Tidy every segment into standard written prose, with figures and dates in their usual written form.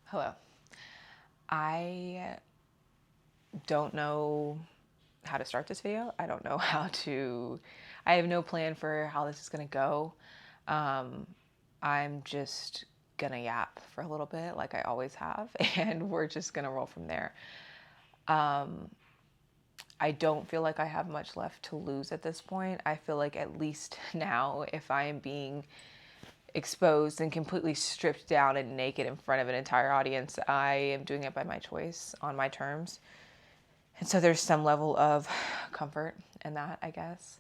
Hello. I don't know how to start this video. I don't know I have no plan for how this is going to go. Um, I'm just going to yap for a little bit like I always have, and we're just going to roll from there. I don't feel like I have much left to lose at this point. I feel like at least now, if I am being exposed and completely stripped down and naked in front of an entire audience, I am doing it by my choice, on my terms. And so there's some level of comfort in that, I guess.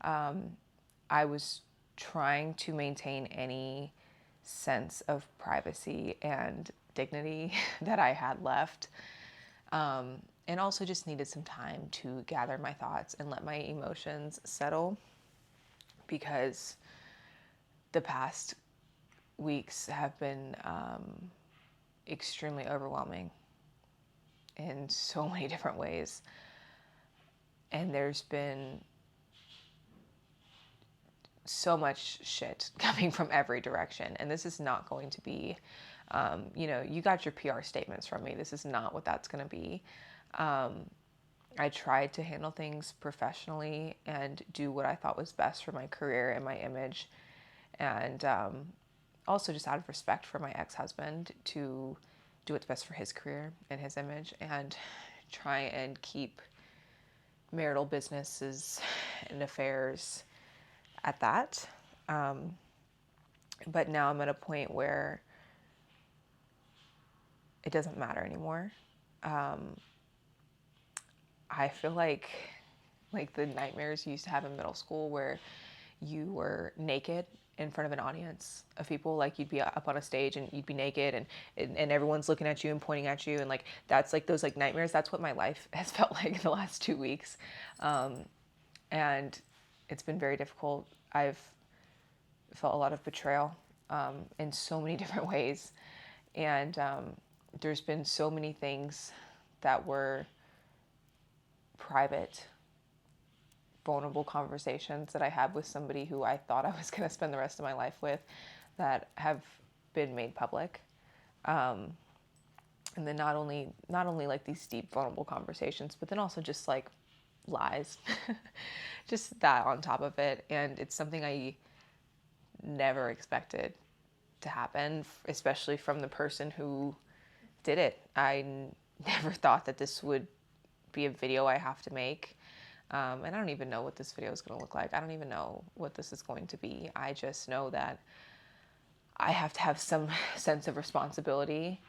I was trying to maintain any sense of privacy and dignity that I had left. And also just needed some time to gather my thoughts and let my emotions settle, because the past weeks have been extremely overwhelming in so many different ways. And there's been so much shit coming from every direction. And this is not going to be, you got your PR statements from me. This is not what that's going to be. I tried to handle things professionally and do what I thought was best for my career and my image. And also just out of respect for my ex-husband, to do what's best for his career and his image, and try and keep marital businesses and affairs at that. But now I'm at a point where it doesn't matter anymore. I feel like the nightmares you used to have in middle school, where you were naked in front of an audience of people, like you'd be up on a stage and you'd be naked, and everyone's looking at you and pointing at you, and like that's like those like nightmares. That's what my life has felt like in the last 2 weeks. And it's been very difficult. I've felt a lot of betrayal in so many different ways. And there's been so many things that were private, vulnerable conversations that I had with somebody who I thought I was going to spend the rest of my life with, that have been made public. And then not only like these deep, vulnerable conversations, but then also just like lies, just that on top of it. And it's something I never expected to happen, especially from the person who did it. I never thought that this would be a video I have to make. And I don't even know what this video is going to look like. I don't even know what this is going to be. I just know that I have to have some sense of responsibility,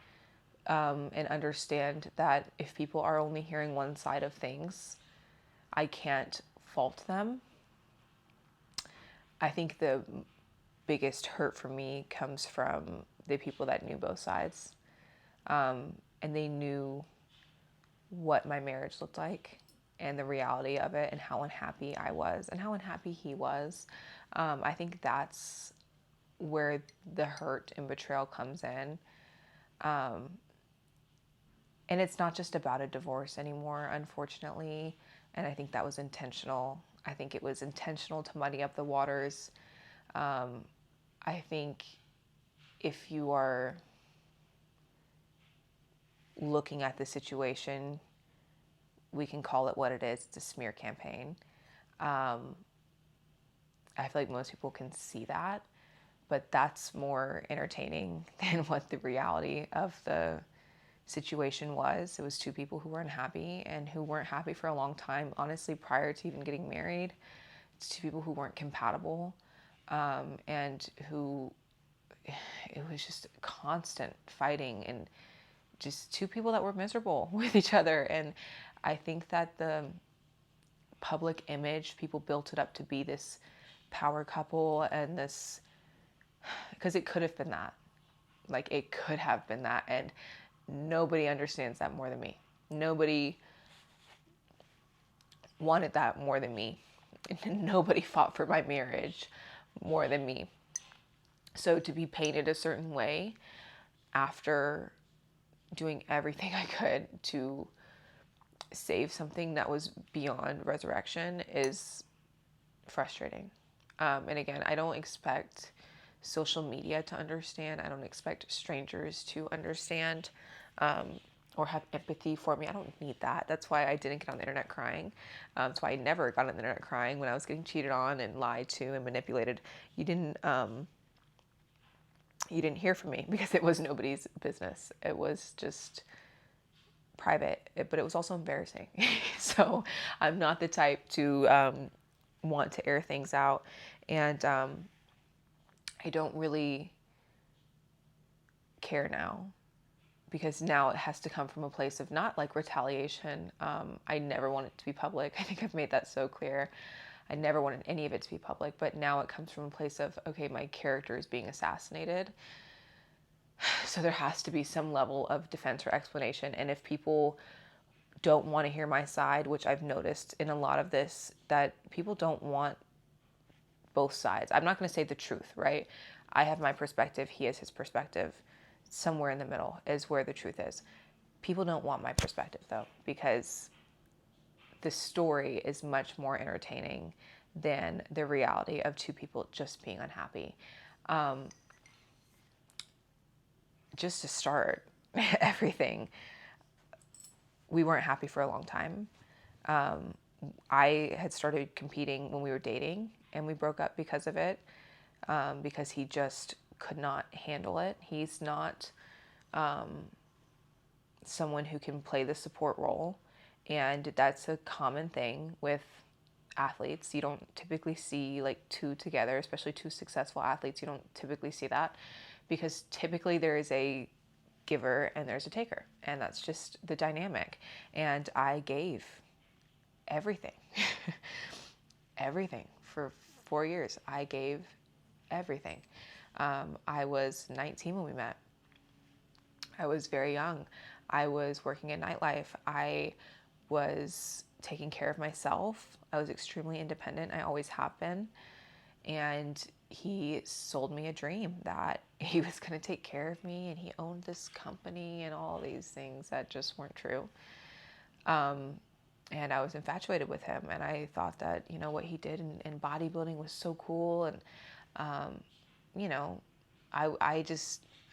and understand that if people are only hearing one side of things, I can't fault them. I think the biggest hurt for me comes from the people that knew both sides. And they knew what my marriage looked like and the reality of it, and how unhappy I was and how unhappy he was. I think that's where the hurt and betrayal comes in. And it's not just about a divorce anymore, unfortunately. And I think that was intentional. I think it was intentional to muddy up the waters. I think if you are looking at the situation, we can call it what it is. It's a smear campaign. I feel like most people can see that, but that's more entertaining than what the reality of the situation was. It was two people who were unhappy and who weren't happy for a long time, honestly, prior to even getting married. It's two people who weren't compatible, and who, it was just constant fighting, and just two people that were miserable with each other. And I think that the public image, people built it up to be this power couple, and this, because it could have been that. Like, it could have been that. And nobody understands that more than me. Nobody wanted that more than me. Nobody fought for my marriage more than me. So to be painted a certain way after doing everything I could to save something that was beyond resurrection is frustrating. And again, I don't expect social media to understand. I don't expect strangers to understand or have empathy for me. I don't need that. That's why I didn't get on the internet crying. That's why I never got on the internet crying when I was getting cheated on and lied to and manipulated. You didn't hear from me because it was nobody's business. It was just private, but it was also embarrassing. So I'm not the type to want to air things out. And I don't really care now, because now it has to come from a place of not like retaliation. I never want it to be public. I think I've made that so clear. I never wanted any of it to be public, but now it comes from a place of, okay, my character is being assassinated. So there has to be some level of defense or explanation. And if people don't want to hear my side, which I've noticed in a lot of this, that people don't want both sides. I'm not going to say the truth, right? I have my perspective. He has his perspective. Somewhere in the middle is where the truth is. People don't want my perspective, though, because the story is much more entertaining than the reality of two people just being unhappy. Just to start everything, we weren't happy for a long time. I had started competing when we were dating, and we broke up because of it, because he just could not handle it. He's not someone who can play the support role, and that's a common thing with athletes. You don't typically see like two together, especially two successful athletes. You don't typically see that, because typically there is a giver and there's a taker, and that's just the dynamic. And I gave everything. Everything for 4 years. I gave everything. I was 19 when we met. I was very young. I was working in nightlife. I was taking care of myself. I was extremely independent. I always have been. And he sold me a dream that he was going to take care of me, and he owned this company and all these things that just weren't true. And I was infatuated with him, and I thought that, you know, what he did in bodybuilding was so cool. And, you know, I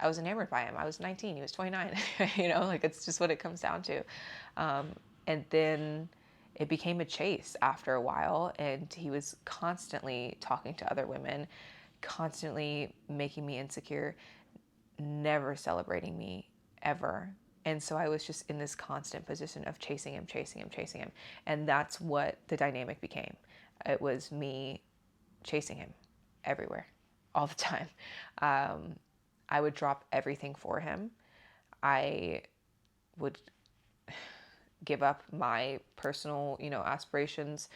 was enamored by him. I was 19, he was 29, you know, like it's just what it comes down to. And then it became a chase after a while, and he was constantly talking to other women, constantly making me insecure, never celebrating me ever. And so I was just in this constant position of chasing him, chasing him, chasing him. And that's what the dynamic became. It was me chasing him everywhere, all the time. I would drop everything for him. I would give up my personal, you know, aspirations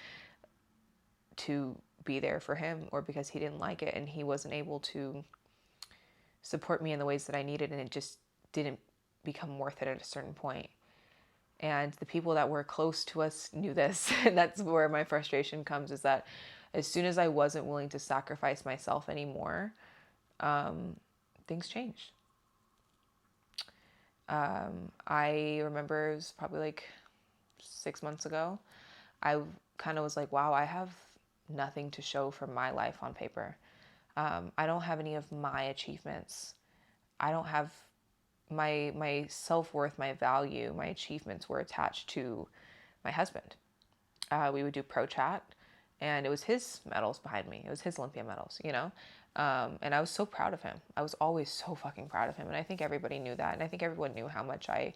to be there for him, or because he didn't like it and he wasn't able to support me in the ways that I needed, and it just didn't become worth it at a certain point. And the people that were close to us knew this. And that's where my frustration comes, is that as soon as I wasn't willing to sacrifice myself anymore, things changed. I remember it was probably like 6 months ago. I kind of was like, wow, I have nothing to show for my life on paper. I don't have any of my achievements. I don't have my self-worth, my value, my achievements were attached to my husband. We would do pro chat, and it was his medals behind me. It was his Olympia medals, you know? And I was so proud of him. I was always so fucking proud of him. And I think everybody knew that. And I think everyone knew how much I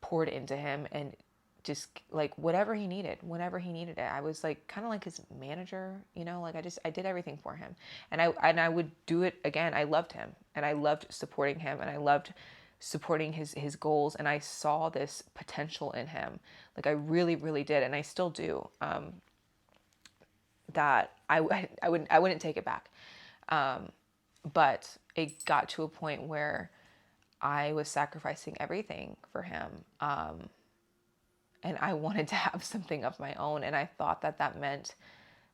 poured into him, and just like whatever he needed, whenever he needed it. I was like kind of like his manager, you know, like I did everything for him. And I would do it again. I loved him, and I loved supporting him, and I loved supporting his goals. And I saw this potential in him. Like I really, really did. And I still do. That I wouldn't take it back. But it got to a point where I was sacrificing everything for him. And I wanted to have something of my own. And I thought that that meant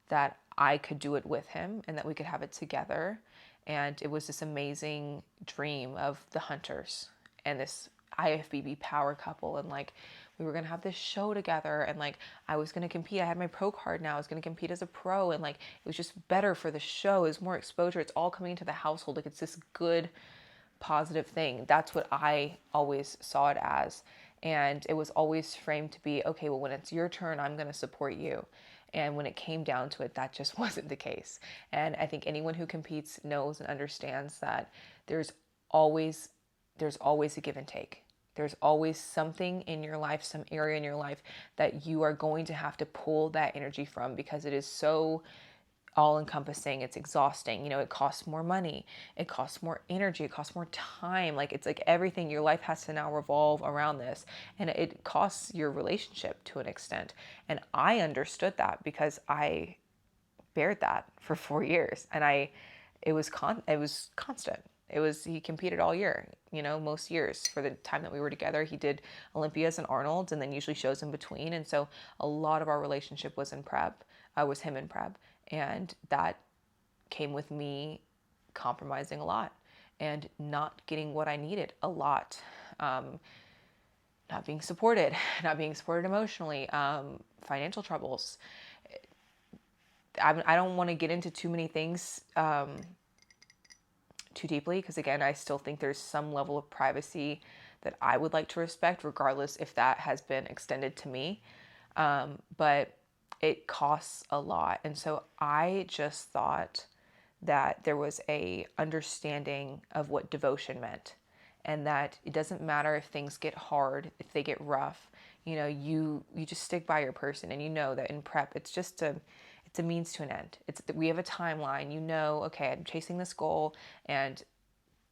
that I could do it with him, and that we could have it together. And it was this amazing dream of the hunters and this IFBB power couple, and like we were gonna have this show together, and like I was gonna compete. I had my pro card now. I was gonna compete as a pro, and like it was just better for the show. It was more exposure. It's all coming into the household. Like it's this good, positive thing. That's what I always saw it as. And it was always framed to be, okay, well, when it's your turn, I'm going to support you. And when it came down to it, that just wasn't the case. And I think anyone who competes knows and understands that there's always a give and take. There's always something in your life, some area in your life that you are going to have to pull that energy from, because it is so all encompassing. It's exhausting. You know, it costs more money. It costs more energy. It costs more time. Like it's like everything, your life has to now revolve around this. And it costs your relationship to an extent. And I understood that because I bared that for 4 years. And it was constant. He competed all year, you know, most years for the time that we were together. He did Olympias and Arnold's and then usually shows in between. And so a lot of our relationship was in prep, was him in prep. And that came with me compromising a lot and not getting what I needed a lot. Not being supported, not being supported emotionally, financial troubles. I don't want to get into too many things too deeply, because again, I still think there's some level of privacy that I would like to respect, regardless if that has been extended to me. But it costs a lot. And so I just thought that there was a understanding of what devotion meant, and that it doesn't matter if things get hard, if they get rough, you know, you just stick by your person. And you know that in prep, it's a means to an end. We have a timeline, you know, okay, I'm chasing this goal, and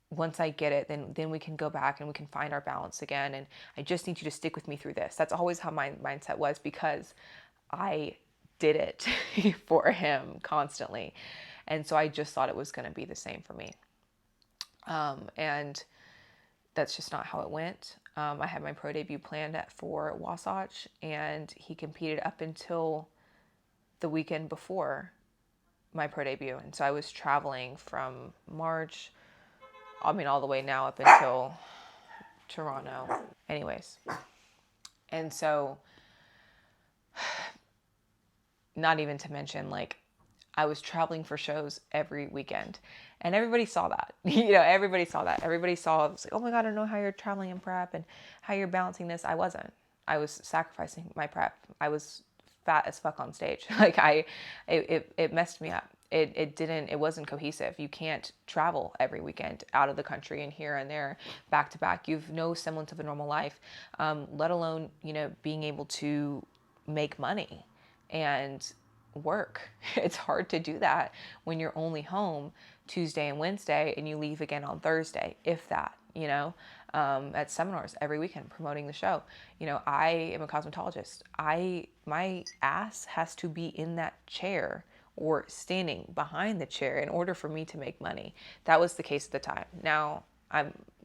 once I get it, then we can go back and we can find our balance again. And I just need you to stick with me through this. That's always how my mindset was, because I did it for him constantly. And so I just thought it was going to be the same for me. And that's just not how it went. I had my pro debut planned for Wasatch, and he competed up until the weekend before my pro debut. And so I was traveling from March, all the way now up until Toronto. Anyways. And so, not even to mention, like, I was traveling for shows every weekend, and everybody saw that. Everybody saw that. Everybody saw, it was like, oh my God, I don't know how you're traveling in prep and how you're balancing this. I wasn't. I was sacrificing my prep. I was fat as fuck on stage. Like it messed me up. It wasn't cohesive. You can't travel every weekend out of the country and here and there back to back. You've no semblance of a normal life, let alone, being able to make money and work. It's hard to do that when you're only home Tuesday and Wednesday and you leave again on Thursday, if that, at seminars every weekend promoting the show. I am a cosmetologist. My ass has to be in that chair or standing behind the chair in order for me to make money. That was the case at the time. Now,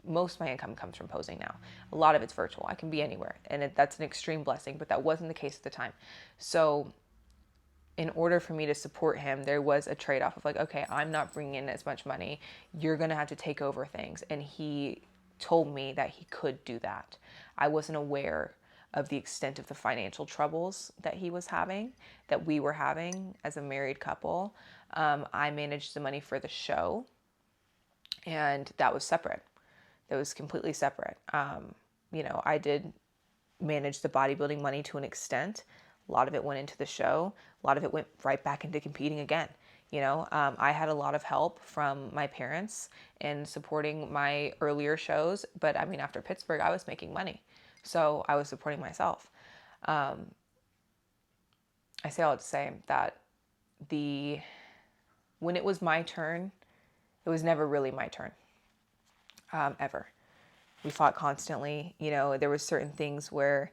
most of my income comes from posing now. A lot of it's virtual. I can be anywhere, and that's an extreme blessing, but that wasn't the case at the time. So in order for me to support him, there was a trade-off of like, okay, I'm not bringing in as much money. You're going to have to take over things. And he told me that he could do that. I wasn't aware of the extent of the financial troubles that he was having, that we were having as a married couple. I managed the money for the show, and that was separate. That was completely separate. I did manage the bodybuilding money to an extent. A lot of it went into the show. A lot of it went right back into competing again. I had a lot of help from my parents in supporting my earlier shows. But after Pittsburgh, I was making money. So I was supporting myself. I say all to say that when it was my turn, it was never really my turn, ever. We fought constantly. There was certain things where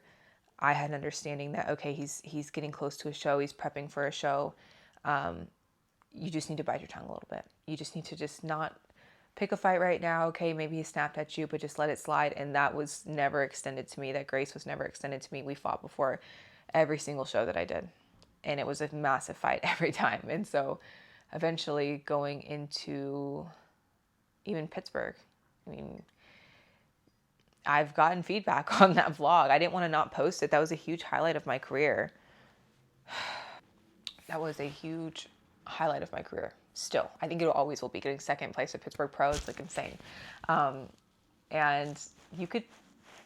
I had an understanding that, okay, he's getting close to a show. He's prepping for a show. You just need to bite your tongue a little bit. You just need to just not pick a fight right now. Okay, maybe he snapped at you, but just let it slide. And that was never extended to me. That grace was never extended to me. We fought before every single show that I did. And it was a massive fight every time. And so eventually going into even Pittsburgh, I've gotten feedback on that vlog. I didn't want to not post it. That was a huge highlight of my career. That was a huge highlight of my career. Still, I think it always will be. Getting second place at Pittsburgh Pro is like insane. And you could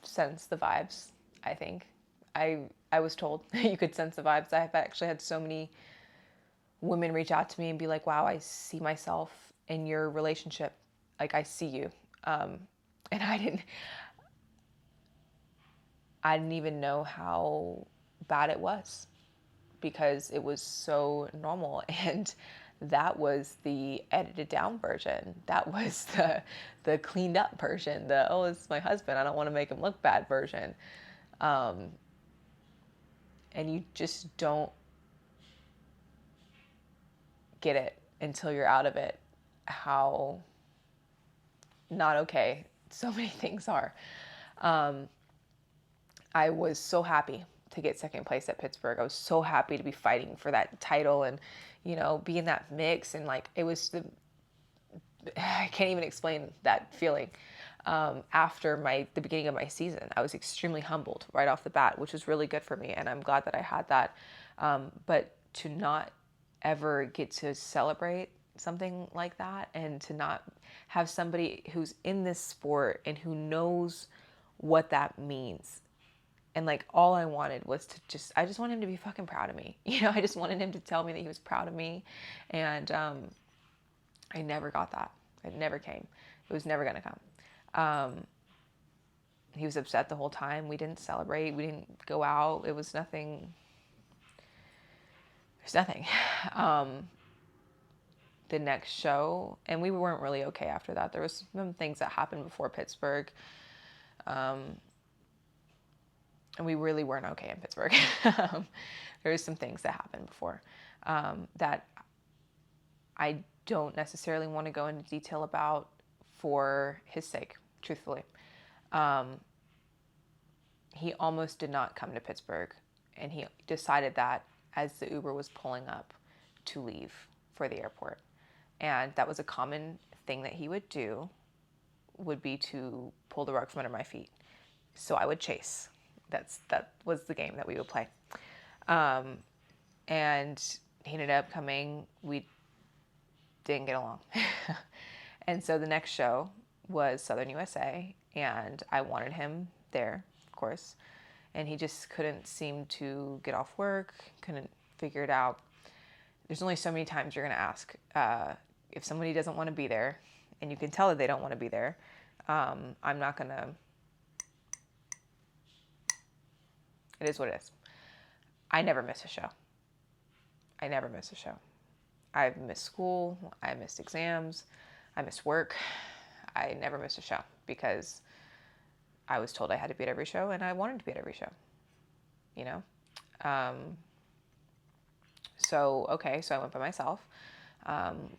sense the vibes, I think. I was told you could sense the vibes. I've actually had so many women reach out to me and be like, wow, I see myself in your relationship. Like, I see you. And I didn't even know how bad it was, because it was so normal. And that was the edited down version. That was the cleaned up version. The, oh, it's my husband, I don't want to make him look bad version. And you just don't get it until you're out of it, how not okay so many things are. I was so happy to get second place at Pittsburgh. I was so happy to be fighting for that title and, be in that mix. And like, it was I can't even explain that feeling. After the beginning of my season, I was extremely humbled right off the bat, which was really good for me. And I'm glad that I had that. But to not ever get to celebrate something like that, and to not have somebody who's in this sport and who knows what that means. And like, all I wanted was to I just wanted him to be fucking proud of me. I just wanted him to tell me that he was proud of me. And I never got that. It never came. It was never going to come. He was upset the whole time. We didn't celebrate. We didn't go out. It was nothing. There's nothing. The next show, and we weren't really okay after that. There was some things that happened before Pittsburgh. And we really weren't okay in Pittsburgh. There was some things that happened before that I don't necessarily want to go into detail about for his sake, truthfully. He almost did not come to Pittsburgh, and he decided that as the Uber was pulling up to leave for the airport. And that was a common thing that he would do, would be to pull the rug from under my feet. So I would chase. That was the game that we would play. And he ended up coming. We didn't get along. And so the next show was Southern USA, and I wanted him there, of course. And he just couldn't seem to get off work, couldn't figure it out. There's only so many times you're going to ask. If somebody doesn't want to be there, and you can tell that they don't want to be there, I'm not going to... It is what it is. I never miss a show. I never miss a show. I've missed school. I missed exams. I missed work. I never missed a show because I was told I had to be at every show, and I wanted to be at every show. So I went by myself.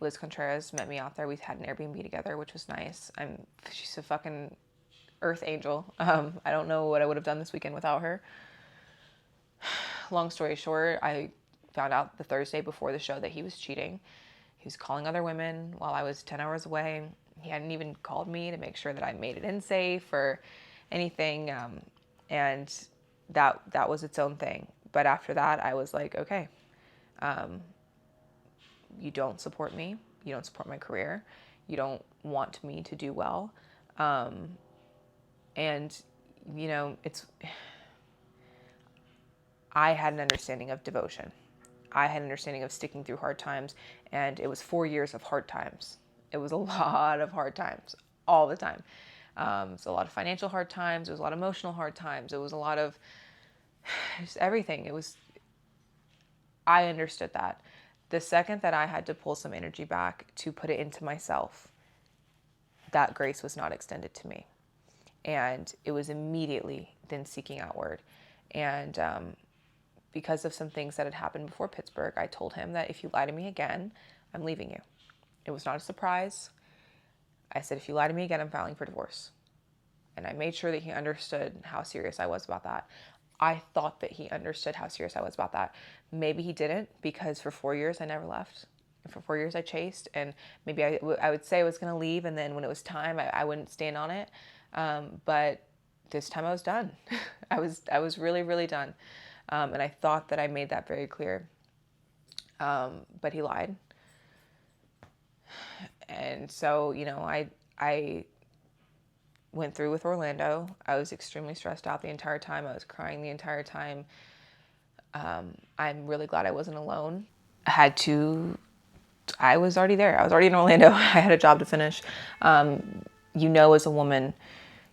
Liz Contreras met me out there. We had an Airbnb together, which was nice. She's a fucking earth angel. I don't know what I would have done this weekend without her. Long story short, I found out the Thursday before the show that he was cheating. He was calling other women while I was 10 hours away. He hadn't even called me to make sure that I made it in safe or anything. And that was its own thing. But after that, I was like, okay, you don't support me. You don't support my career. You don't want me to do well. I had an understanding of devotion. I had an understanding of sticking through hard times, and it was 4 years of hard times. It was a lot of hard times all the time. It was a lot of financial hard times. It was a lot of emotional hard times. It was a lot of just everything. I understood that. The second that I had to pull some energy back to put it into myself, that grace was not extended to me. And it was immediately then seeking outward. And because of some things that had happened before Pittsburgh, I told him that if you lie to me again, I'm leaving you. It was not a surprise. I said, if you lie to me again, I'm filing for divorce. And I made sure that he understood how serious I was about that. I thought that he understood how serious I was about that. Maybe he didn't, because for 4 years I never left. For 4 years I chased, and maybe I would say I was going to leave, and then when it was time, I wouldn't stand on it. But this time I was done. I was really, really done. And I thought that I made that very clear. But he lied. And so, I went through with Orlando. I was extremely stressed out the entire time. I was crying the entire time. I'm really glad I wasn't alone. I was already there. I was already in Orlando. I had a job to finish. As a woman,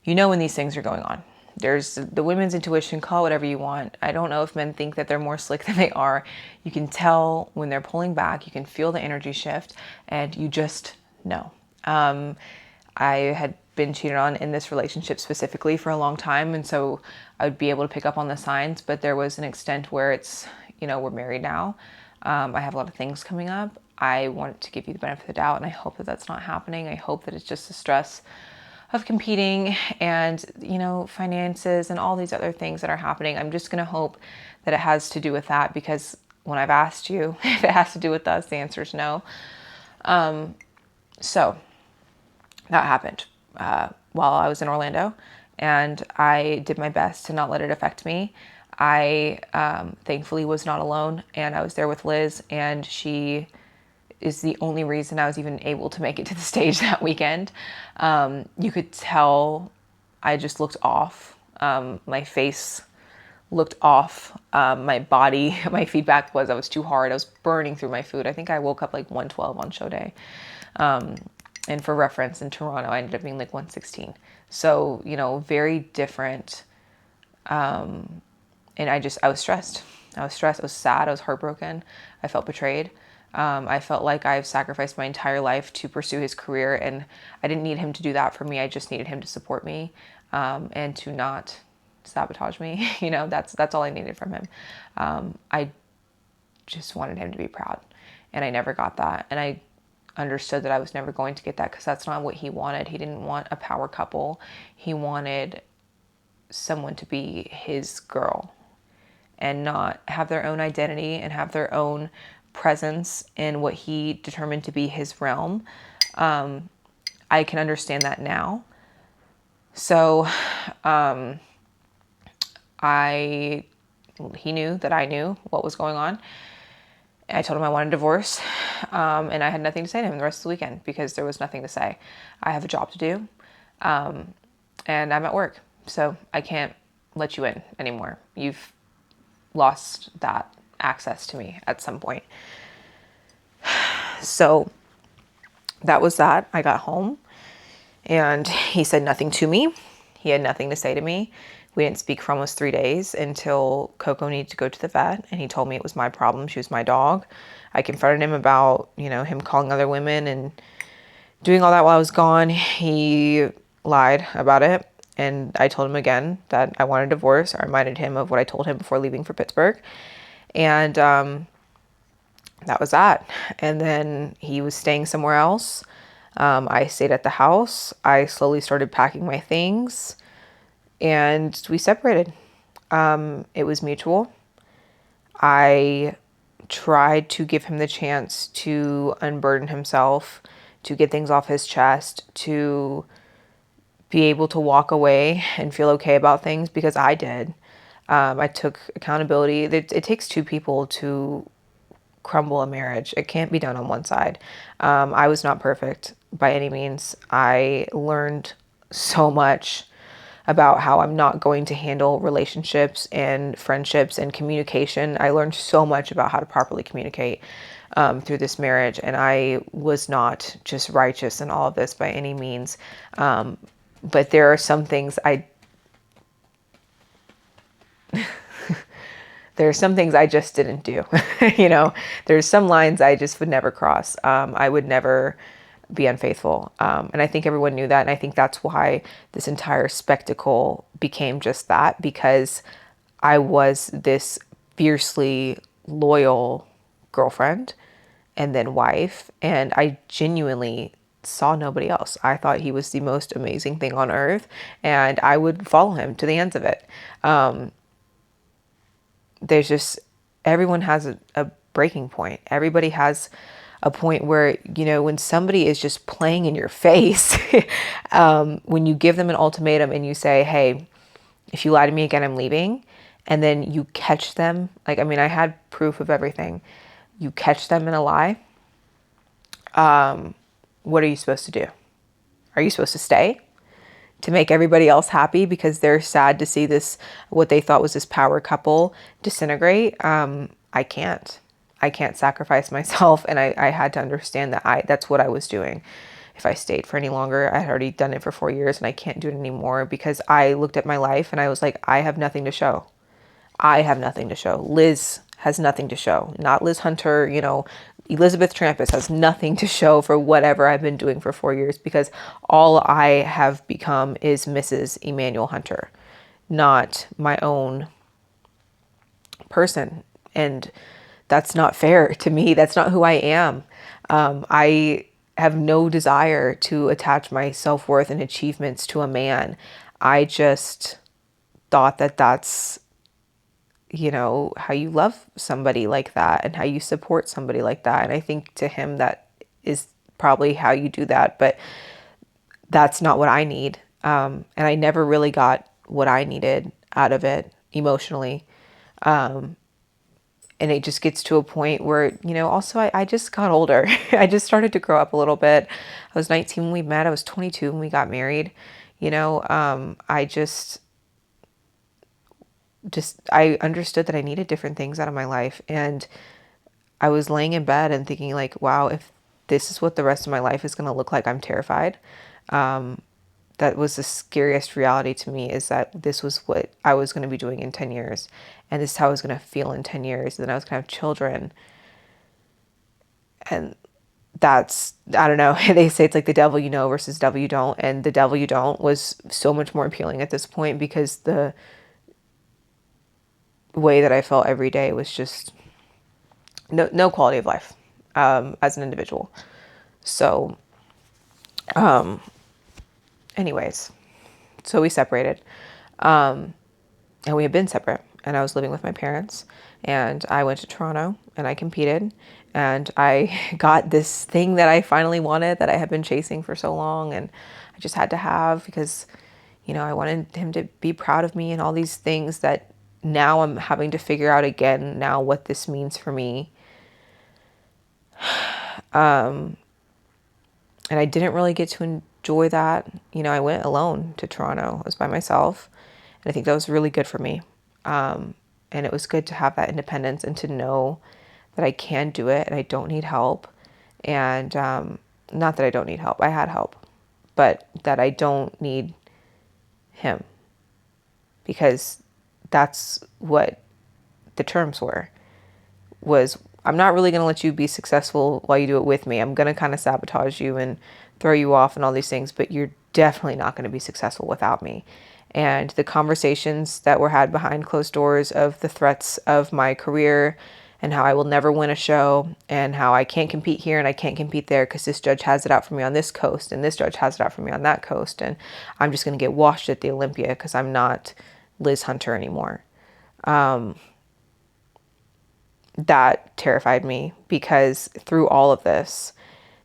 when these things are going on. There's the women's intuition, call whatever you want. I don't know if men think that they're more slick than they are. You can tell when they're pulling back, you can feel the energy shift, and you just know. I had been cheated on in this relationship specifically for a long time, and so I would be able to pick up on the signs, but there was an extent where it's, we're married now. I have a lot of things coming up. I want to give you the benefit of the doubt, and I hope that that's not happening. I hope that it's just the stress of competing and, finances and all these other things that are happening. I'm just going to hope that it has to do with that, because when I've asked you if it has to do with us, the answer is no. So that happened while I was in Orlando, and I did my best to not let it affect me. I thankfully was not alone, and I was there with Liz, and she is the only reason I was even able to make it to the stage that weekend. You could tell I just looked off. My face looked off. My body, my feedback was I was too hard. I was burning through my food. I think I woke up like 112 on show day. And for reference, in Toronto, I ended up being like 116. So, very different. And I was stressed. I was sad. I was heartbroken. I felt betrayed. I felt like I've sacrificed my entire life to pursue his career, and I didn't need him to do that for me. I just needed him to support me, and to not sabotage me. That's all I needed from him. I just wanted him to be proud, and I never got that. And I understood that I was never going to get that, because that's not what he wanted. He didn't want a power couple. He wanted someone to be his girl and not have their own identity and have their own presence in what he determined to be his realm. I can understand that now. So he knew that I knew what was going on. I told him I wanted a divorce, and I had nothing to say to him the rest of the weekend, because there was nothing to say. I have a job to do, and I'm at work, so I can't let you in anymore. You've lost that access to me at some point. So that was that. I got home, and he said nothing to me. He had nothing to say to me. We didn't speak for almost 3 days, until Coco needed to go to the vet, and he told me it was my problem. She was my dog. I confronted him about, him calling other women and doing all that while I was gone. He lied about it, and I told him again that I wanted a divorce. I reminded him of what I told him before leaving for Pittsburgh, and that was that. And then he was staying somewhere else. I stayed at the house. I slowly started packing my things, and we separated. It was mutual. I tried to give him the chance to unburden himself, to get things off his chest, to be able to walk away and feel okay about things, because I did. I took accountability. It takes two people to crumble a marriage. It can't be done on one side. I was not perfect by any means. I learned so much about how I'm not going to handle relationships and friendships and communication. I learned so much about how to properly communicate through this marriage, and I was not just righteous in all of this by any means. But there are some things I just didn't do. There's some lines I just would never cross. I would never be unfaithful. And I think everyone knew that. And I think that's why this entire spectacle became just that, because I was this fiercely loyal girlfriend and then wife. And I genuinely saw nobody else. I thought he was the most amazing thing on earth, and I would follow him to the ends of it. Everyone has a breaking point. Everybody has a point where, when somebody is just playing in your face, when you give them an ultimatum and you say, hey, If you lie to me again, I'm leaving. And then you catch them. Like, I mean, I had proof of everything. You catch them in a lie. What are you supposed to do? Are you supposed to stay to make everybody else happy because they're sad to see this, what they thought was this power couple, disintegrate? I can't. I can't sacrifice myself. And I had to understand that that's what I was doing. If I stayed for any longer, I had already done it for 4 years and I can't do it anymore because I looked at my life and I was like, I have nothing to show. I have nothing to show. Liz has nothing to show. Not Liz Hunter, Elizabeth Trampus has nothing to show for whatever I've been doing for 4 years because all I have become is Mrs. Emmanuel Hunter, not my own person. And that's not fair to me. That's not who I am. I have no desire to attach my self-worth and achievements to a man. I just thought that that's, how you love somebody like that and how you support somebody like that. And I think to him that is probably how you do that, but that's not what I need. And I never really got what I needed out of it emotionally. And it just gets to a point where, also I just got older. I just started to grow up a little bit. I was 19 when we met. I was 22 when we got married. I I understood that I needed different things out of my life. And I was laying in bed and thinking like, wow, if this is what the rest of my life is going to look like, I'm terrified. That was the scariest reality to me, is that this was what I was going to be doing in 10 years. And this is how I was going to feel in 10 years. And then I was going to have children. And that's, I don't know, they say it's like the devil you know versus devil you don't. And the devil you don't was so much more appealing at this point because the way that I felt every day was just no quality of life as an individual. So, anyways, so we separated. And we had been separate. And I was living with my parents. And I went to Toronto and I competed. And I got this thing that I finally wanted, that I had been chasing for so long. And I just had to have because, I wanted him to be proud of me and all these things that now I'm having to figure out again now what this means for me. And I didn't really get to enjoy that. I went alone to Toronto. I was by myself. And I think that was really good for me. And it was good to have that independence and to know that I can do it and I don't need help. And not that I don't need help. I had help. But that I don't need him. Because that's what the terms was I'm not really going to let you be successful while you do it with me. I'm going to kind of sabotage you and throw you off and all these things, but you're definitely not going to be successful without me. And the conversations that were had behind closed doors of the threats of my career and how I will never win a show and how I can't compete here and I can't compete there because this judge has it out for me on this coast and this judge has it out for me on that coast. And I'm just going to get washed at the Olympia because I'm not Liz Hunter anymore. That terrified me because through all of this,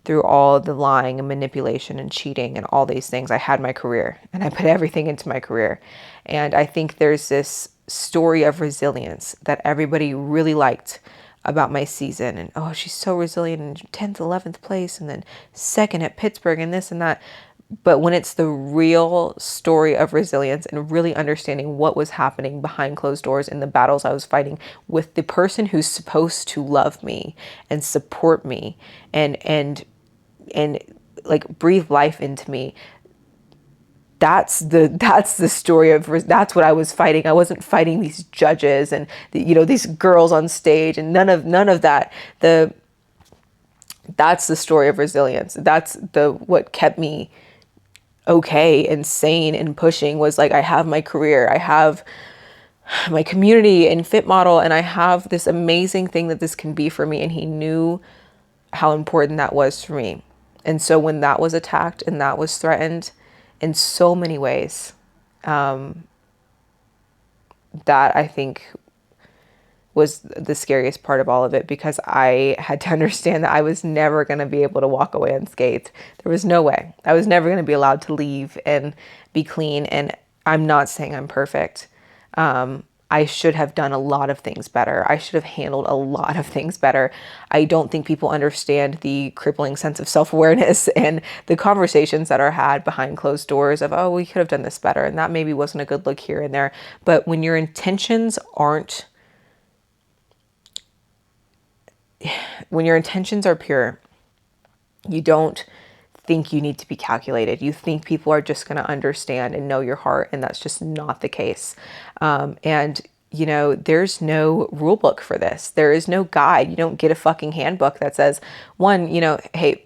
through all the lying and manipulation and cheating and all these things, I had my career and I put everything into my career. And I think there's this story of resilience that everybody really liked about my season. And, oh, she's so resilient in 10th, 11th place and then second at Pittsburgh and this and that. But when it's the real story of resilience and really understanding what was happening behind closed doors in the battles I was fighting with the person who's supposed to love me and support me and like breathe life into me, that's the story of, that's what I was fighting. I wasn't fighting these judges and these girls on stage and none of that. That's the story of resilience. That's what kept me okay and sane and pushing, was like, I have my career, I have my community and Fit Model, and I have this amazing thing that this can be for me. And he knew how important that was for me. And so when that was attacked and that was threatened in so many ways, that I think was the scariest part of all of it, because I had to understand that I was never going to be able to walk away unscathed. There was no way. I was never going to be allowed to leave and be clean. And I'm not saying I'm perfect. I should have done a lot of things better. I should have handled a lot of things better. I don't think people understand the crippling sense of self-awareness and the conversations that are had behind closed doors of, oh, we could have done this better, and that maybe wasn't a good look here and there. But when your intentions aren't, when your intentions are pure, you don't think you need to be calculated. You think people are just going to understand and know your heart, and that's just not the case. And you know, there's no rule book for this. There is no guide. You don't get a fucking handbook that says, one, you know, hey,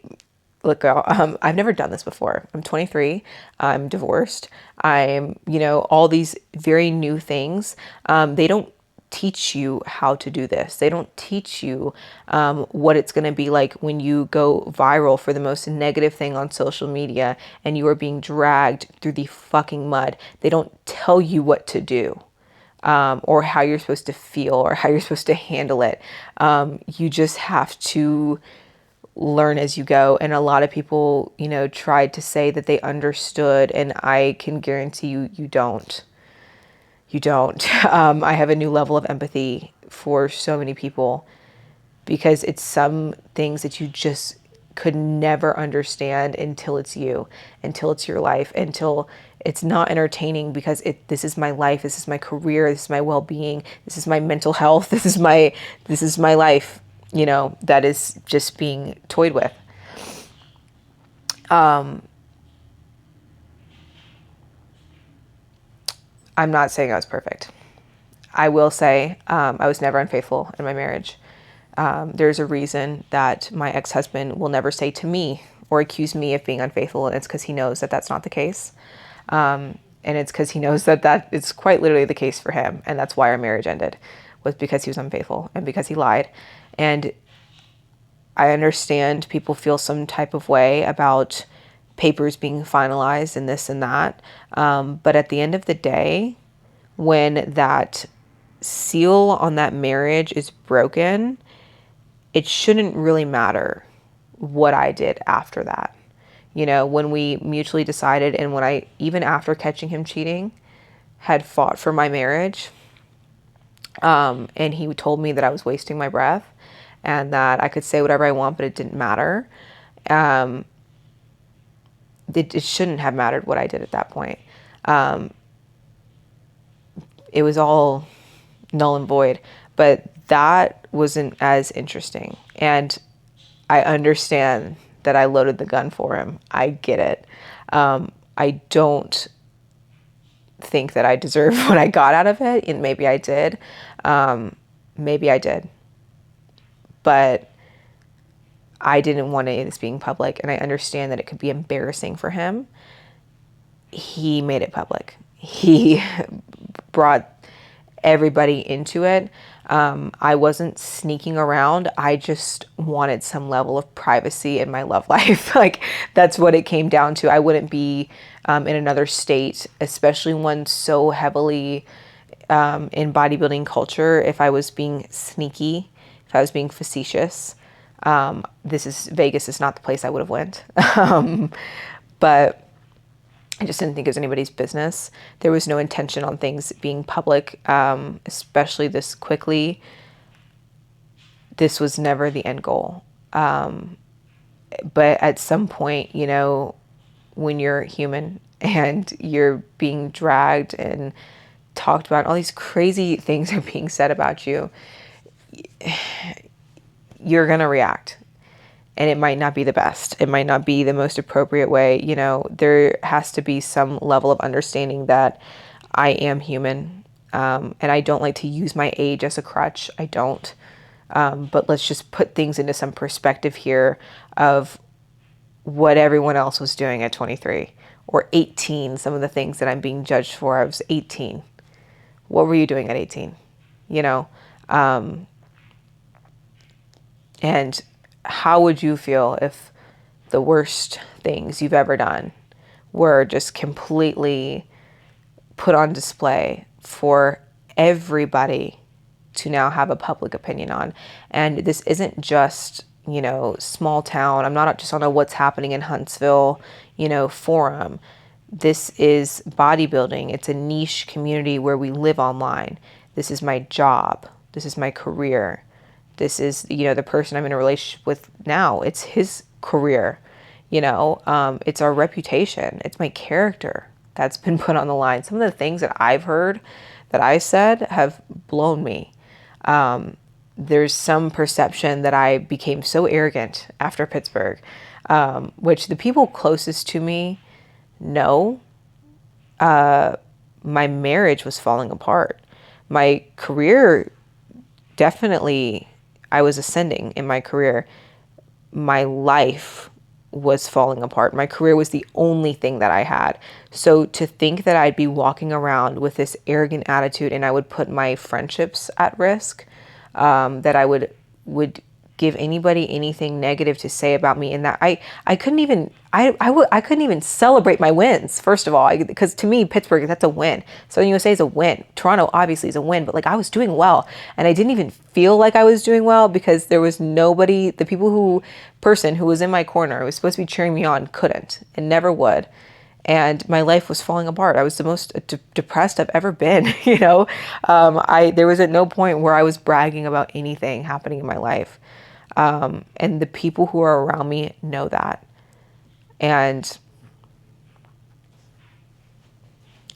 look, girl, I've never done this before. I'm 23. I'm divorced. I'm, you know, all these very new things. They don't teach you how to do this. They don't teach you what it's going to be like when you go viral for the most negative thing on social media and you are being dragged through the fucking mud. They don't tell you what to do. Or how you're supposed to feel or how you're supposed to handle it. You just have to learn as you go. And a lot of people, you know, tried to say that they understood, and I can guarantee you, you don't. You don't. I have a new level of empathy for so many people because it's some things that you just could never understand until it's you, until it's your life, until it's not entertaining because this is my life, this is my career, this is my well-being, this is my mental health, this is my life, you know, that is just being toyed with. I'm not saying I was perfect. I will say I was never unfaithful in my marriage. There's a reason that my ex-husband will never say to me or accuse me of being unfaithful, and it's because he knows that that's not the case. And it's because he knows that it's quite literally the case for him, and that's why our marriage ended, was because he was unfaithful and because he lied. And I understand people feel some type of way about papers being finalized and this and that. But at the end of the day, when that seal on that marriage is broken, it shouldn't really matter what I did after that. You know, when we mutually decided, and when I, even after catching him cheating, had fought for my marriage, and he told me that I was wasting my breath and that I could say whatever I want, but it didn't matter. It shouldn't have mattered what I did at that point. It was all null and void, but that wasn't as interesting. And I understand that I loaded the gun for him. I get it. I don't think that I deserve what I got out of it, and maybe I did. Maybe I did. But I didn't want any of this being public, and I understand that it could be embarrassing for him. He made it public. He brought everybody into it. I wasn't sneaking around. I just wanted some level of privacy in my love life. Like, that's what it came down to. I wouldn't be in another state, especially one so heavily in bodybuilding culture, if I was being sneaky, if I was being facetious. Vegas is not the place I would have went. But I just didn't think it was anybody's business. There was no intention on things being public, especially this quickly. This was never the end goal. But at some point, you know, when you're human and you're being dragged and talked about, all these crazy things are being said about you, you're going to react. And it might not be the best. It might not be the most appropriate way. You know, there has to be some level of understanding that I am human. And I don't like to use my age as a crutch. I don't. But let's just put things into some perspective here of what everyone else was doing at 23 or 18. Some of the things that I'm being judged for. I was 18. What were you doing at 18? You know? And how would you feel if the worst things you've ever done were just completely put on display for everybody to now have a public opinion on? And this isn't just, you know, small town. I'm not just on a what's happening in Huntsville, you know, forum. This is bodybuilding. It's a niche community where we live online. This is my job. This is my career. This is, the person I'm in a relationship with now. It's his career. It's our reputation. It's my character that's been put on the line. Some of the things that I've heard that I said have blown me. There's some perception that I became so arrogant after Pittsburgh, which the people closest to me know. My marriage was falling apart. My career, definitely, I was ascending in my career. My life was falling apart. My career was the only thing that I had. So to think that I'd be walking around with this arrogant attitude and I would put my friendships at risk, that I would give anybody anything negative to say about me, and that I couldn't even I couldn't even celebrate my wins, first of all, because to me Pittsburgh, that's a win. Southern USA is a win. Toronto obviously is a win, but like I was doing well, and I didn't even feel like I was doing well because there was nobody. The person who was in my corner, who was supposed to be cheering me on, couldn't and never would. And my life was falling apart. I was the most depressed I've ever been. There was at no point where I was bragging about anything happening in my life. And the people who are around me know that. And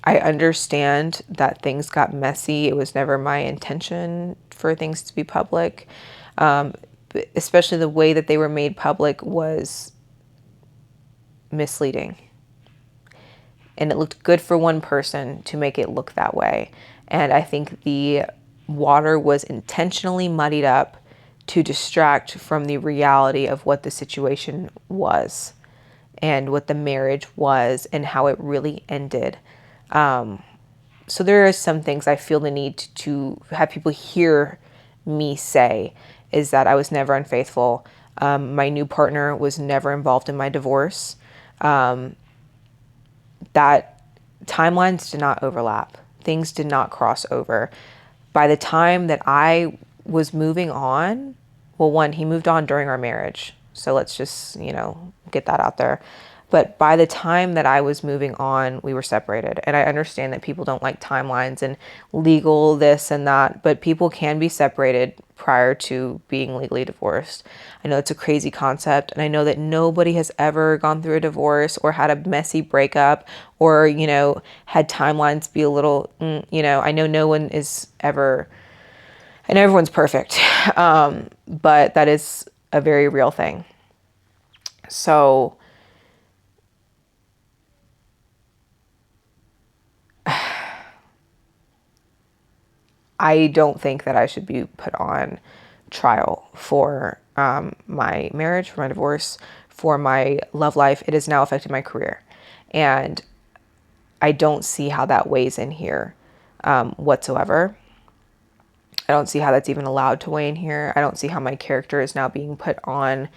I understand that things got messy. It was never my intention for things to be public. Especially the way that they were made public was misleading. And it looked good for one person to make it look that way. And I think the water was intentionally muddied up to distract from the reality of what the situation was and what the marriage was and how it really ended. So there are some things I feel the need to have people hear me say is that I was never unfaithful. My new partner was never involved in my divorce. That timelines did not overlap. Things did not cross over. By the time that I was moving on, well, one, he moved on during our marriage. So let's just, get that out there. But by the time that I was moving on, we were separated. And I understand that people don't like timelines and legal this and that, but people can be separated prior to being legally divorced. I know it's a crazy concept, and I know that nobody has ever gone through a divorce or had a messy breakup or, had timelines be a little, I know no one is ever, and everyone's perfect, but that is a very real thing. So I don't think that I should be put on trial for my marriage, for my divorce, for my love life. It has now affected my career. And I don't see how that weighs in here whatsoever. I don't see how that's even allowed to weigh in here. I don't see how my character is now being put on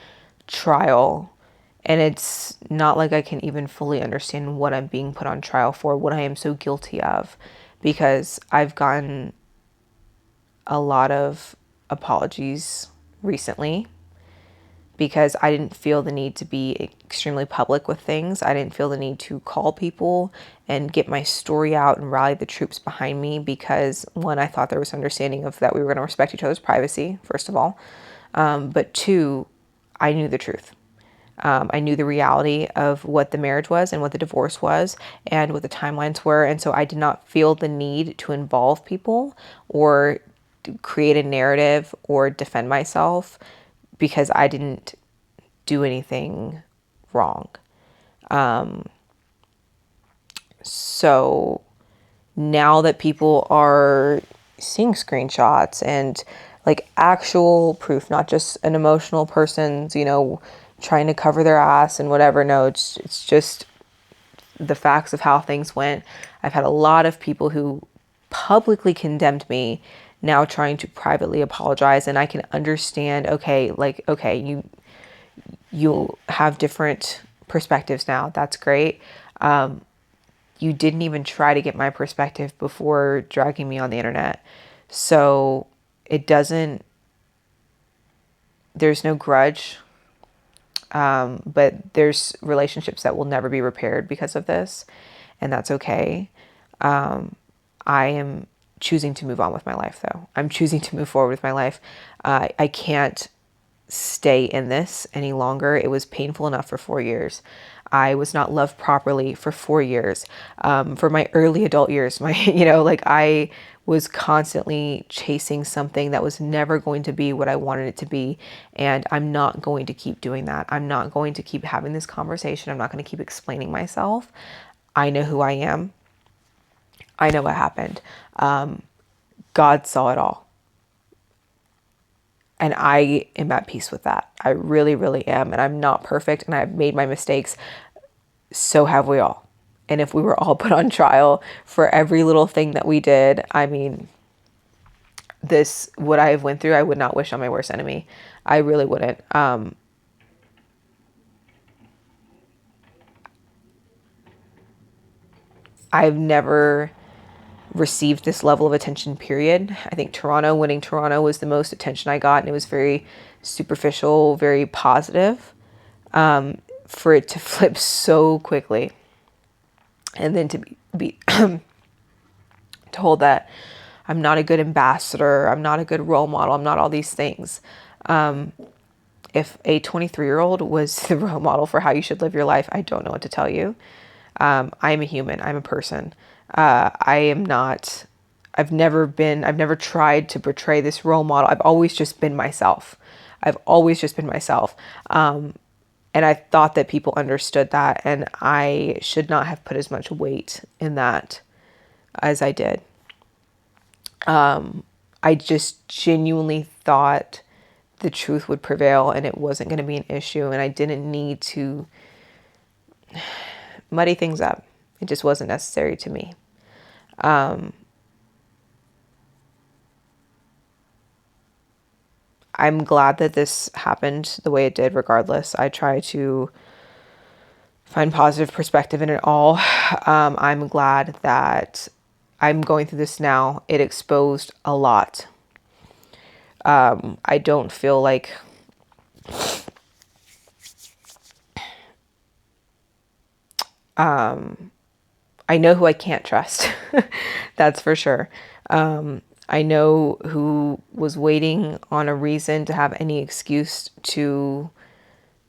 trial. And it's not like I can even fully understand what I'm being put on trial for, what I am so guilty of, because I've gotten a lot of apologies recently because I didn't feel the need to be extremely public with things. I didn't feel the need to call people and get my story out and rally the troops behind me because, one, I thought there was understanding of that we were going to respect each other's privacy, first of all. But two, I knew the truth. I knew the reality of what the marriage was and what the divorce was and what the timelines were. And so I did not feel the need to involve people or create a narrative or defend myself because I didn't do anything wrong. So now that people are seeing screenshots and like actual proof, not just an emotional person's, trying to cover their ass and whatever. No, it's just the facts of how things went. I've had a lot of people who publicly condemned me now trying to privately apologize, and I can understand, okay, you have different perspectives now. That's great. You didn't even try to get my perspective before dragging me on the internet. So there's no grudge. But there's relationships that will never be repaired because of this, and that's okay. I am choosing to move on with my life, though. I'm choosing to move forward with my life. I can't stay in this any longer. It was painful enough for 4 years. I was not loved properly for 4 years. For my early adult years, I was constantly chasing something that was never going to be what I wanted it to be. And I'm not going to keep doing that. I'm not going to keep having this conversation. I'm not going to keep explaining myself. I know who I am. I know what happened. God saw it all. And I am at peace with that. I really, really am. And I'm not perfect and I've made my mistakes. So have we all. And if we were all put on trial for every little thing that we did, I mean, what I went through, I would not wish on my worst enemy. I really wouldn't. I've never received this level of attention, period. I think winning Toronto was the most attention I got, and it was very superficial, very positive. For it to flip so quickly, and then to be told that I'm not a good ambassador, I'm not a good role model, I'm not all these things. If a 23-year-old was the role model for how you should live your life, I don't know what to tell you. I'm a human. I'm a person. I am not, I've never tried to portray this role model. I've always just been myself. And I thought that people understood that, and I should not have put as much weight in that as I did. I just genuinely thought the truth would prevail and it wasn't going to be an issue, and I didn't need to muddy things up. It just wasn't necessary to me. I'm glad that this happened the way it did, regardless. I try to find positive perspective in it all. I'm glad that I'm going through this now. It exposed a lot. I don't feel like I know who I can't trust. That's for sure. I know who was waiting on a reason to have any excuse to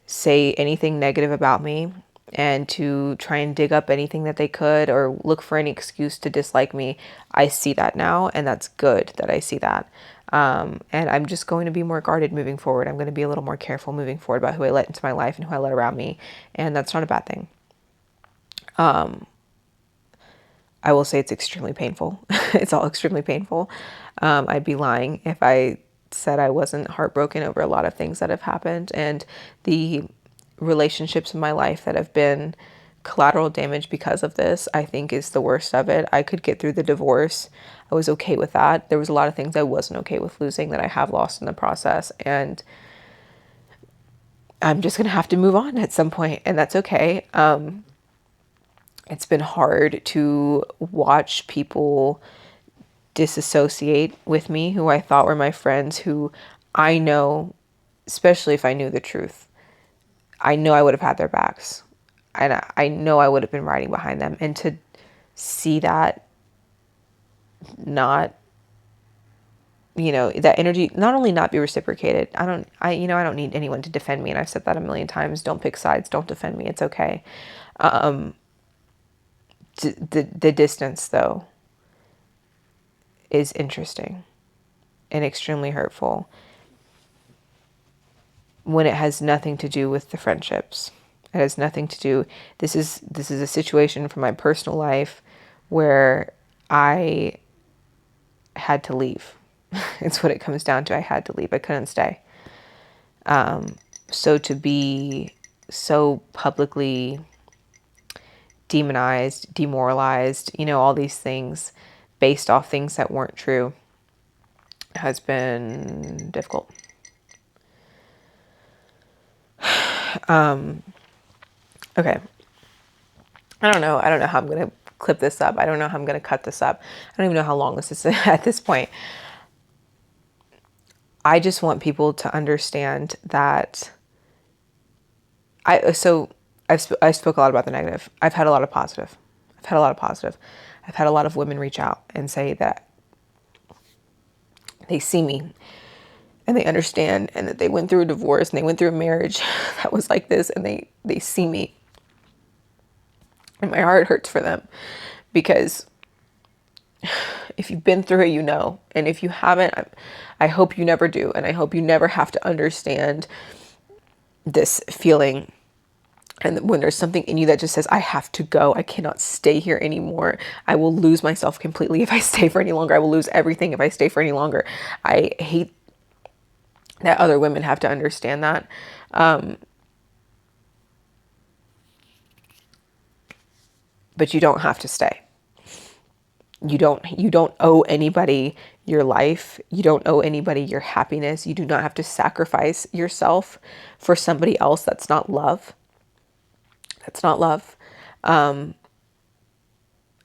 say anything negative about me and to try and dig up anything that they could or look for any excuse to dislike me. I see that now, and that's good that I see that. And I'm just going to be more guarded moving forward. I'm going to be a little more careful moving forward about who I let into my life and who I let around me. And that's not a bad thing. I will say it's extremely painful. It's all extremely painful. I'd be lying if I said I wasn't heartbroken over a lot of things that have happened, and the relationships in my life that have been collateral damage because of this, I think is the worst of it. I could get through the divorce. I was okay with that. There was a lot of things I wasn't okay with losing that I have lost in the process, and I'm just going to have to move on at some point, and that's okay. It's been hard to watch people disassociate with me who I thought were my friends, who I know, especially if I knew the truth, I know I would have had their backs. And I know I would have been riding behind them. And to see that not, that energy not only not be reciprocated. I don't need anyone to defend me. And I've said that a million times. Don't pick sides. Don't defend me. It's okay. The distance, though, is interesting and extremely hurtful when it has nothing to do with the friendships. It has nothing to do. This is a situation from my personal life where I had to leave. It's what it comes down to. I had to leave. I couldn't stay. So to be so publicly demonized, demoralized, all these things based off things that weren't true has been difficult. Okay. I don't know how I'm going to clip this up. I don't know how I'm going to cut this up. I don't even know how long this is at this point. I just want people to understand that I spoke a lot about the negative. I've had a lot of positive. I've had a lot of positive. I've had a lot of women reach out and say that they see me and they understand, and that they went through a divorce and they went through a marriage that was like this, and they see me, and my heart hurts for them, because if you've been through it, you know, and if you haven't, I hope you never do, and I hope you never have to understand this feeling. And when there's something in you that just says, I have to go, I cannot stay here anymore, I will lose myself completely if I stay for any longer, I will lose everything if I stay for any longer. I hate that other women have to understand that. But you don't have to stay. You don't owe anybody your life. You don't owe anybody your happiness. You do not have to sacrifice yourself for somebody else. That's not love. That's not love.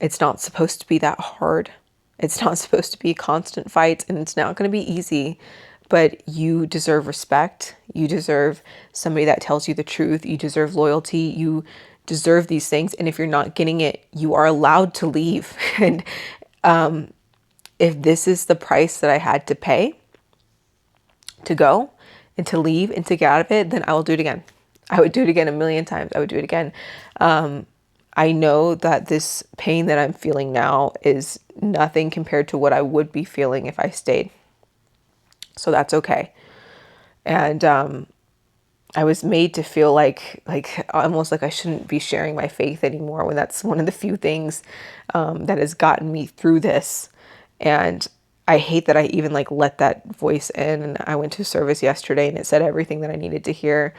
It's not supposed to be that hard. It's not supposed to be constant fights, and it's not going to be easy, but you deserve respect. You deserve somebody that tells you the truth. You deserve loyalty. You deserve these things. And if you're not getting it, you are allowed to leave. And if this is the price that I had to pay to go and to leave and to get out of it, then I will do it again. I would do it again a million times. I would do it again. I know that this pain that I'm feeling now is nothing compared to what I would be feeling if I stayed. So that's okay. And I was made to feel like almost like I shouldn't be sharing my faith anymore, when that's one of the few things that has gotten me through this. And I hate that I even let that voice in. And I went to service yesterday and it said everything that I needed to hear.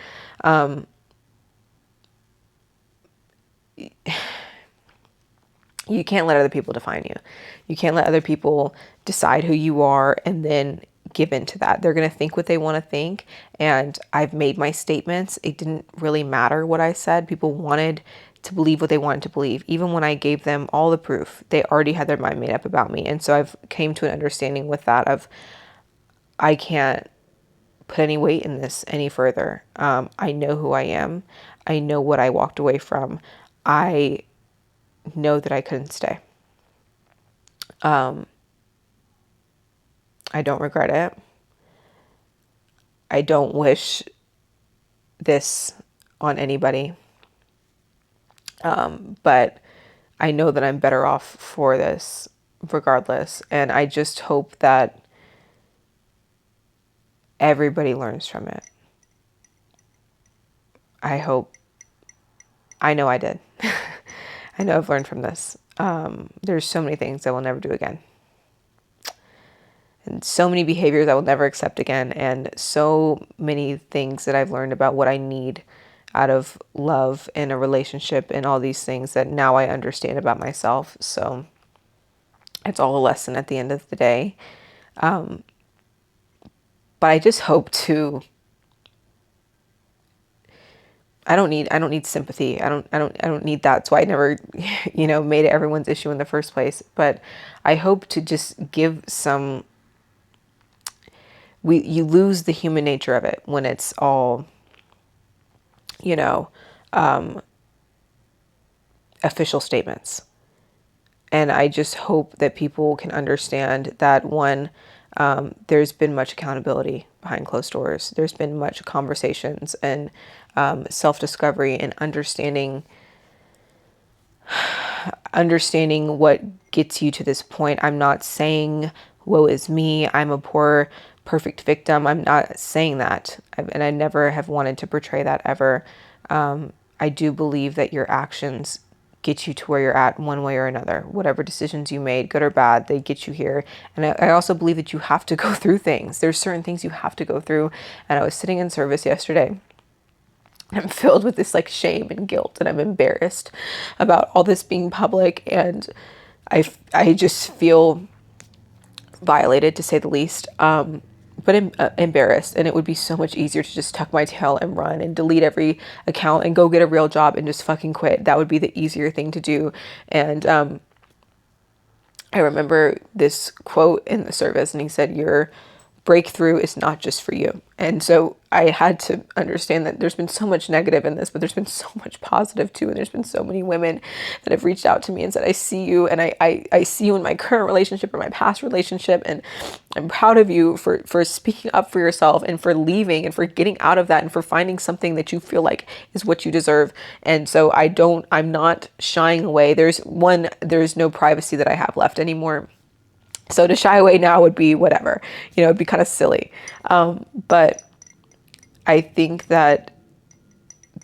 You can't let other people define you. You can't let other people decide who you are and then give into that. They're going to think what they want to think. And I've made my statements. It didn't really matter what I said. People wanted to believe what they wanted to believe. Even when I gave them all the proof, they already had their mind made up about me. And so I've came to an understanding with that of, I can't put any weight in this any further. I know who I am. I know what I walked away from. I know that I couldn't stay. I don't regret it. I don't wish this on anybody. But I know that I'm better off for this regardless. And I just hope that everybody learns from it. I know I did. I know I've learned from this. There's so many things I will never do again. And so many behaviors I will never accept again. And so many things that I've learned about what I need out of love in a relationship and all these things that now I understand about myself. So it's all a lesson at the end of the day. But I just hope to, I don't need sympathy. I don't need that. That's why I never, made it everyone's issue in the first place. But I hope to just give some, you lose the human nature of it when it's all, official statements. And I just hope that people can understand that, one, there's been much accountability behind closed doors. There's been much conversations and self-discovery and understanding what gets you to this point. I'm not saying, woe is me, I'm a poor, perfect victim. I'm not saying that. And I never have wanted to portray that ever. I do believe that your actions get you to where you're at one way or another. Whatever decisions you made, good or bad, they get you here. And I also believe that you have to go through things. There's certain things you have to go through. And I was sitting in service yesterday. I'm filled with this shame and guilt, and I'm embarrassed about all this being public. And I just feel violated, to say the least. But I'm embarrassed, and it would be so much easier to just tuck my tail and run and delete every account and go get a real job and just fucking quit. That would be the easier thing to do. And I remember this quote in the service, and he said, "You're breakthrough is not just for you. And so I had to understand that there's been so much negative in this, but there's been so much positive too. And there's been so many women that have reached out to me and said, I see you, and I see you in my current relationship or my past relationship. And I'm proud of you for speaking up for yourself and for leaving and for getting out of that and for finding something that you feel like is what you deserve. And so I'm not shying away. There's no privacy that I have left anymore. So to shy away now would be whatever, it'd be kind of silly. But I think that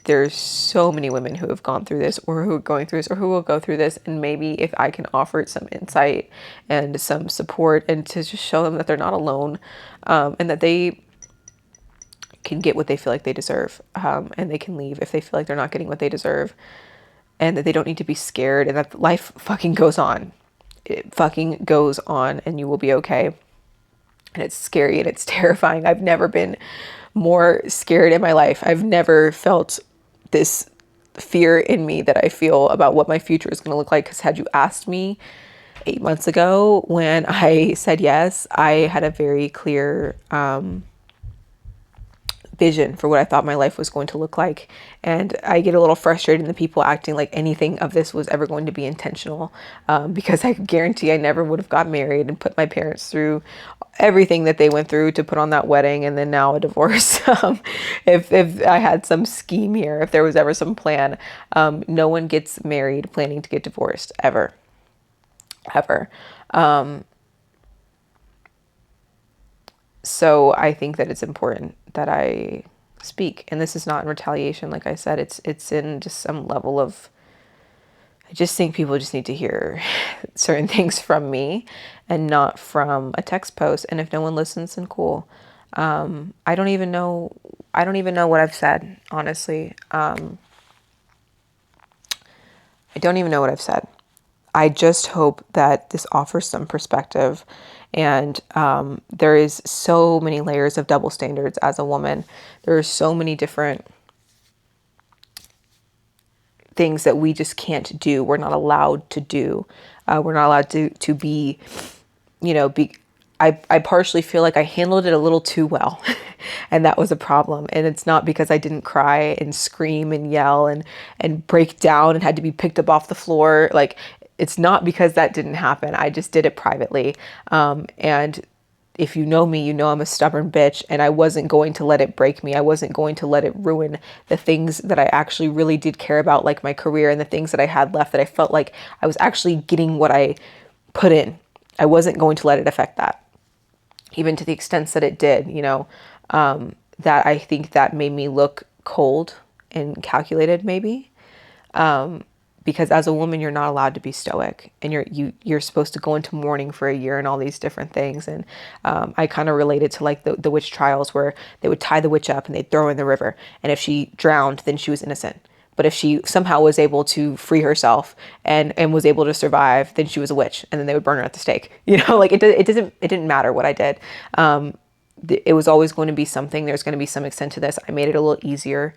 there's so many women who have gone through this or who are going through this or who will go through this. And maybe if I can offer some insight and some support and to just show them that they're not alone, and that they can get what they feel like they deserve, and they can leave if they feel like they're not getting what they deserve, and that they don't need to be scared, and that life fucking goes on. It fucking goes on, and you will be okay. And it's scary and it's terrifying. I've never been more scared in my life. I've never felt this fear in me that I feel about what my future is going to look like. Because had you asked me 8 months ago when I said yes, I had a very clear vision for what I thought my life was going to look like. And I get a little frustrated in the people acting like anything of this was ever going to be intentional, because I guarantee I never would have got married and put my parents through everything that they went through to put on that wedding and then now a divorce. If I had some scheme here, if there was ever some plan, no one gets married planning to get divorced ever. So I think that it's important that I speak, and this is not in retaliation. Like I said, it's in just some level of, I just think people just need to hear certain things from me and not from a text post. And if no one listens, then cool. I don't even know what I've said, honestly. I don't even know what I've said. I just hope that this offers some perspective. And there is so many layers of double standards as a woman. There are so many different things that we just can't do. We're not allowed to do. We're not allowed to be, I partially feel like I handled it a little too well. And that was a problem. And it's not because I didn't cry and scream and yell and break down and had to be picked up off the floor. Like, it's not because that didn't happen. I just did it privately. And if you know me, you know I'm a stubborn bitch, and I wasn't going to let it break me. I wasn't going to let it ruin the things that I actually really did care about, like my career and the things that I had left that I felt like I was actually getting what I put in. I wasn't going to let it affect that, even to the extent that it did, that I think that made me look cold and calculated, maybe. Because as a woman, you're not allowed to be stoic, and you're supposed to go into mourning for a year and all these different things. And I kind of related to like the witch trials, where they would tie the witch up and they'd throw her in the river, and if she drowned, then she was innocent. But if she somehow was able to free herself and was able to survive, then she was a witch, and then they would burn her at the stake. Like it didn't matter what I did. It was always going to be something. There's going to be some extent to this. I made it a little easier.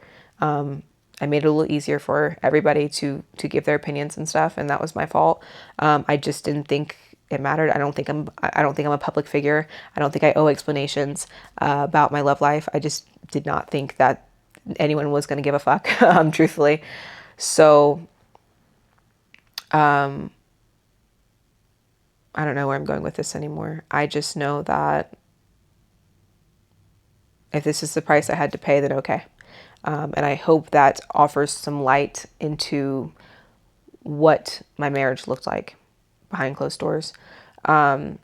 I made it a little easier for everybody to give their opinions and stuff, and that was my fault. I just didn't think it mattered. I don't think I'm a public figure. I don't think I owe explanations about my love life. I just did not think that anyone was going to give a fuck, truthfully. So, I don't know where I'm going with this anymore. I just know that if this is the price I had to pay, then okay. And I hope that offers some light into what my marriage looked like behind closed doors. And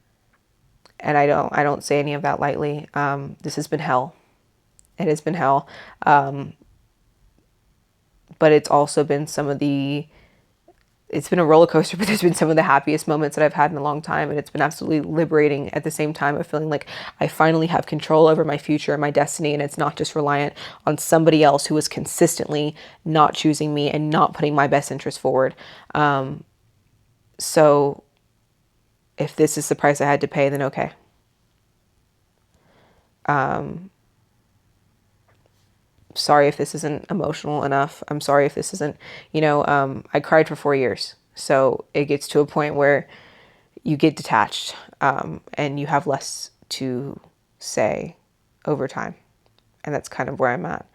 I don't say any of that lightly. This has been hell. It has been hell. But it's also been it's been a roller coaster, but there's been some of the happiest moments that I've had in a long time. And it's been absolutely liberating at the same time of feeling like I finally have control over my future and my destiny. And it's not just reliant on somebody else who is consistently not choosing me and not putting my best interest forward. So if this is the price I had to pay, then okay. Sorry if this isn't emotional enough. I'm sorry if this isn't, I cried for 4 years. So it gets to a point where you get detached, and you have less to say over time. And that's kind of where I'm at.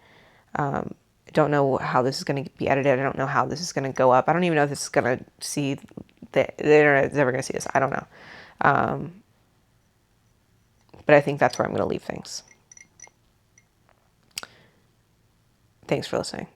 I don't know how this is going to be edited. I don't know how this is going to go up. I don't even know if this is going to see, the internet is never going to see this. I don't know. But I think that's where I'm going to leave things. Thanks for listening.